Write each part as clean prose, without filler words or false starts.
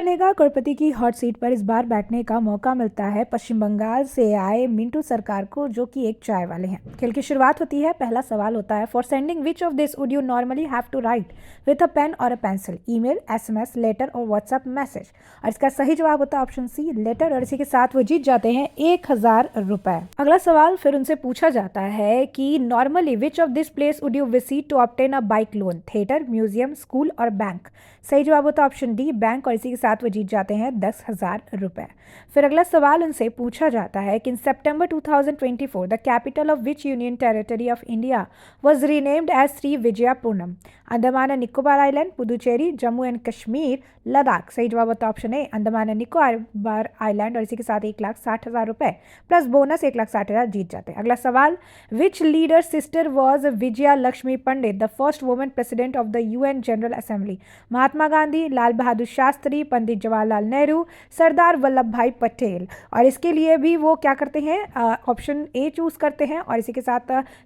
बनेगा करोड़पति की hot seat पर इस बार बैठने का मौका मिलता है पश्चिम बंगाल से आए मिंटू सरकार को, जो कि एक चाय वाले हैं। खेल की शुरुआत होती है। पहला सवाल होता है, for sending which of this would you normally have to write with a pen और a pencil, email, SMS, letter और व्हाट्सएप मैसेज। और इसका सही जवाब होता है ऑप्शन सी, लेटर। और इसी के साथ वो जीत जाते हैं 1000 रुपए। अगला सवाल फिर उनसे पूछा जाता है कि normally which of this place would you visit to obtain a bike loan, theatre, museum, school और बैंक। सही जवाब होता है ऑप्शन डी, बैंक। और इसी के साथ वो जीत जाते हैं 10,000 रुपए। फिर अगला सवाल उनसे पूछा जाता है कि in September 2024 the capital of which union territory of India was renamed as Shri Vijayapuram. Andaman and Nicobar island, Puducherry, Jammu and Kashmir, Ladakh. सही जवाब होता है option A, Andaman and Nicobar island. और इसी के साथ 1,60,000 रुपए प्लस बोनस 1,60,000 जीत जाते हैं। अगला सवाल, which leader sister was Vijaya Lakshmi Pandit the first women president of the UN general assembly. Mahatma Gandhi, Lal Bahadur Shastri, Pandit Jawaharlal Nehru, Sardar Vallabh Bhai Patel. और इसके लिए भी वो क्या करते हैं, ऑप्शन ए चूज करते हैं। और इसी के साथ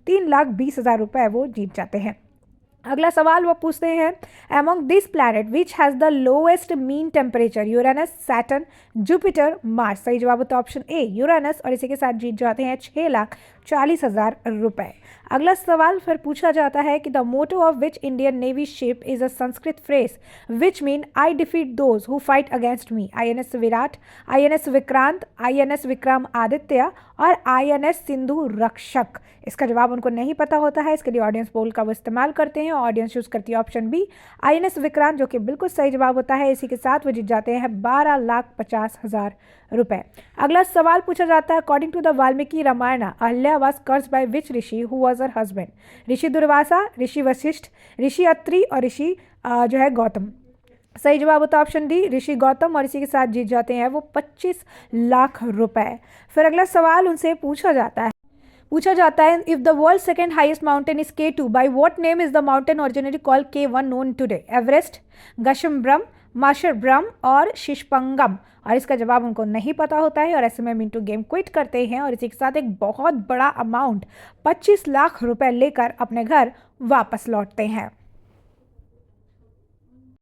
3,20,000 रुपए वो जीत जाते हैं। अगला सवाल वो पूछते हैं, among this planet which has the lowest mean temperature, Uranus, Saturn, Jupiter, Mars. सही जवाब होता है ऑप्शन ए, यूरेनस। और इसी के साथ जीत जाते हैं 6,40,000 रुपए। अगला सवाल फिर पूछा जाता है कि the motto of which Indian Navy ship is a Sanskrit phrase which mean I defeat those who fight against me. INS Virat, INS Vikrant, INS Vikram Aditya और INS सिंधु रक्षक। इसका जवाब उनको नहीं पता होता है, इसके लिए ऑडियंस पोल का वो इस्तेमाल करते हैं। ऑडियंस चूज करती है ऑप्शन बी, INS विक्रांत, जो कि बिल्कुल सही जवाब होता है। इसी के साथ वो जीत जाते हैं 12,50,000 रुपए। अगला सवाल पूछा जाता है, according to the Valmiki Ramayana Ahalya was cursed by which rishi who was her husband. Rishi Durvasa, Rishi Vashishtha, Rishi Atri और ऋषि जो है गौतम। सही जवाब होता है ऑप्शन डी, ऋषि गौतम। और इसी के साथ जीत जाते हैं वो 25 लाख रुपए। फिर अगला सवाल उनसे पूछा जाता है if the world second highest mountain is K2, by what name is the mountain originally called K1 known today. Everest, Gasherbrum, Masherbrum और शिशपंगम। और इसका जवाब उनको नहीं पता होता है और ऐसे में मिंटू गेम क्विट करते हैं और इसी के साथ एक बहुत बड़ा अमाउंट 25 लाख रुपए लेकर अपने घर वापस लौटते हैं।